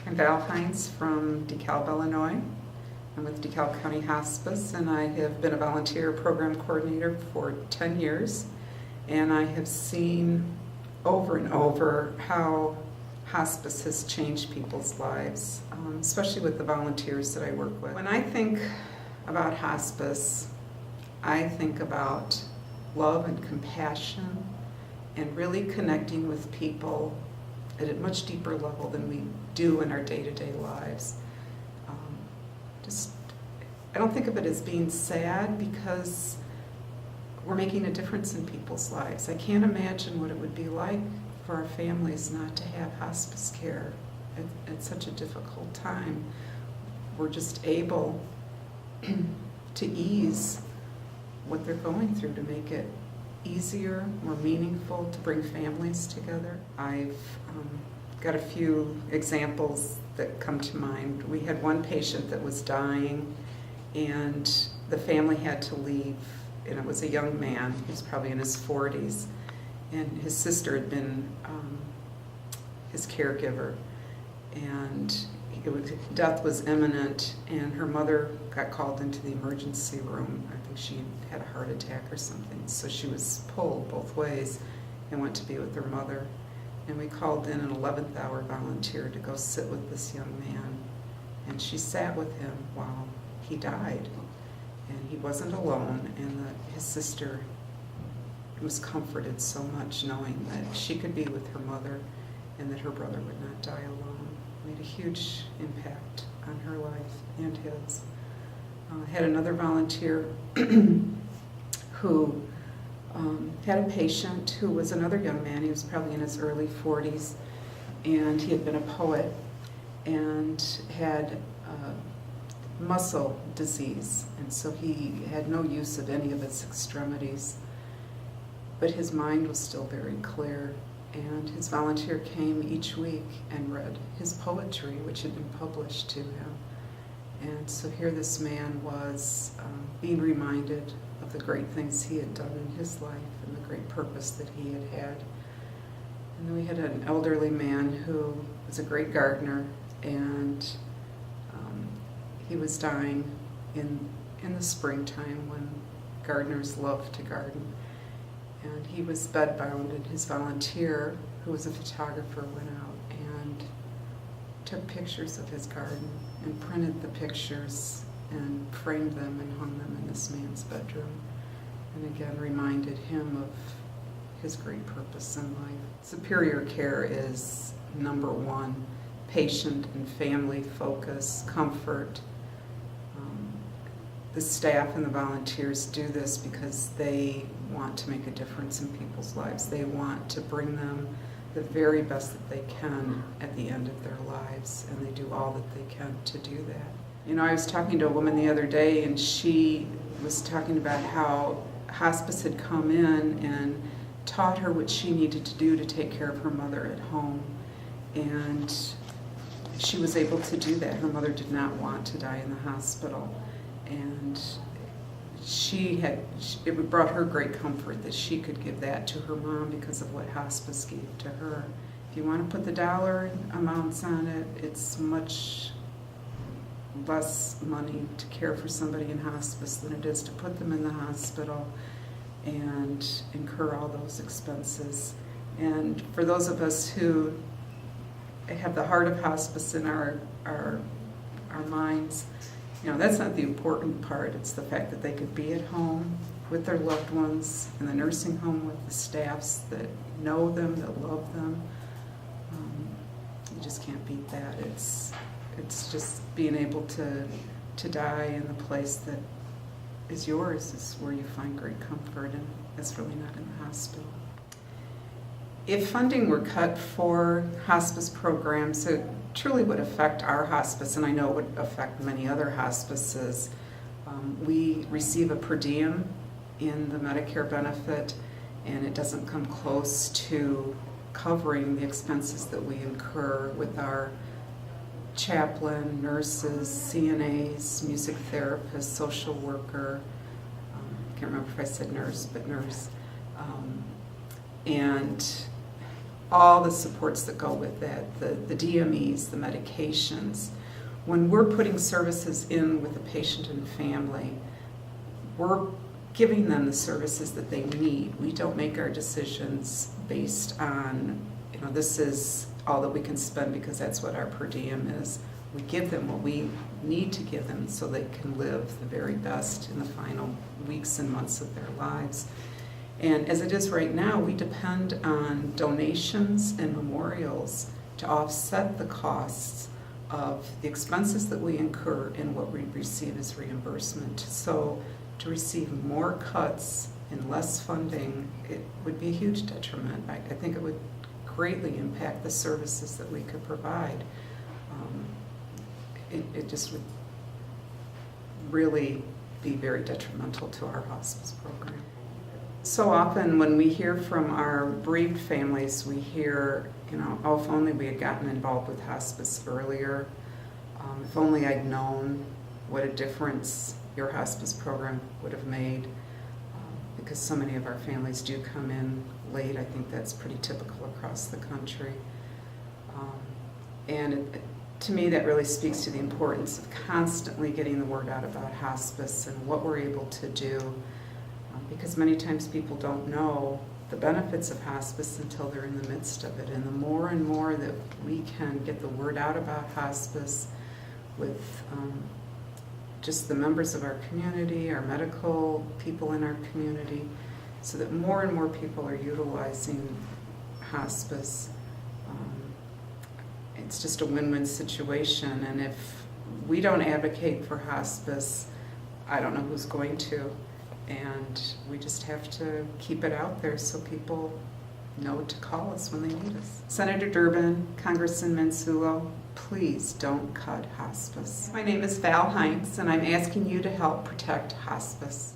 I'm Val Hines from DeKalb, Illinois. I'm with DeKalb County Hospice, and I have been a volunteer program coordinator for 10 years. And I have seen over and over how hospice has changed people's lives, especially with the volunteers that I work with. When I think about hospice, I think about love and compassion and really connecting with people at a much deeper level than we do in our day-to-day lives. I don't think of it as being sad because we're making a difference in people's lives. I can't imagine what it would be like for our families not to have hospice care at such a difficult time. We're just able to ease what they're going through, to make it easier, more meaningful, to bring families together. I've got a few examples that come to mind. We had one patient that was dying, and the family had to leave, and it was a young man. He was probably in his 40s, and his sister had been his caregiver, and death was imminent, and her mother got called into the emergency room. I think she had a heart attack or something, so she was pulled both ways and went to be with her mother. And we called in an 11th hour volunteer to go sit with this young man, and she sat with him while he died, and he wasn't alone, and his sister was comforted so much knowing that she could be with her mother and that her brother would not die alone. It made a huge impact on her life and his. I had another volunteer who had a patient who was another young man. He was probably in his early 40s, and he had been a poet and had muscle disease, and so he had no use of any of his extremities, but his mind was still very clear. And his volunteer came each week and read his poetry, which had been published to him. And so here this man was being reminded of the great things he had done in his life and the great purpose that he had had. And then we had an elderly man who was a great gardener, and he was dying in the springtime when gardeners love to garden. And he was bedbound, and his volunteer, who was a photographer, went out and took pictures of his garden and printed the pictures and framed them and hung them in this man's bedroom, and again reminded him of his great purpose in life. Superior care is number one: patient and family focus, comfort. The staff and the volunteers do this because they want to make a difference in people's lives. They want to bring them the very best that they can at the end of their lives, and they do all that they can to do that. You know, I was talking to a woman the other day, and she was talking about how hospice had come in and taught her what she needed to do to take care of her mother at home, and she was able to do that. Her mother did not want to die in the hospital, and it brought her great comfort that she could give that to her mom because of what hospice gave to her. If you want to put the dollar amounts on it, it's much less money to care for somebody in hospice than it is to put them in the hospital and incur all those expenses. And for those of us who have the heart of hospice in our minds, you know, that's not the important part. It's the fact that they could be at home with their loved ones, in the nursing home with the staffs that know them, that love them. You just can't beat that. It's just being able to die in the place that is yours is where you find great comfort, and that's really not in the hospital. If funding were cut for hospice programs, it truly would affect our hospice, and I know it would affect many other hospices. We receive a per diem in the Medicare benefit, and it doesn't come close to covering the expenses that we incur with our chaplain, nurses, CNAs, music therapists, social worker. I can't remember if I said nurse, but nurse. And all the supports that go with that, the DMEs, the medications. When we're putting services in with a patient and family, we're giving them the services that they need. We don't make our decisions based on, this is all that we can spend because that's what our per diem is. We give them what we need to give them so they can live the very best in the final weeks and months of their lives. And as it is right now, we depend on donations and memorials to offset the costs of the expenses that we incur and what we receive as reimbursement. So to receive more cuts and less funding, it would be a huge detriment. I think it would greatly impact the services that we could provide. It just would really be very detrimental to our hospice program. So often when we hear from our bereaved families, we hear, oh, if only we had gotten involved with hospice earlier, if only I'd known what a difference your hospice program would have made, because so many of our families do come in late. I think that's pretty typical across the country. To me, that really speaks to the importance of constantly getting the word out about hospice and what we're able to do, because many times people don't know the benefits of hospice until they're in the midst of it. And the more and more that we can get the word out about hospice with just the members of our community, our medical people in our community, so that more and more people are utilizing hospice, it's just a win-win situation. And if we don't advocate for hospice, I don't know who's going to. And we just have to keep it out there so people know to call us when they need us. Senator Durbin, Congressman Mansulo, please don't cut hospice. My name is Val Heinz, and I'm asking you to help protect hospice.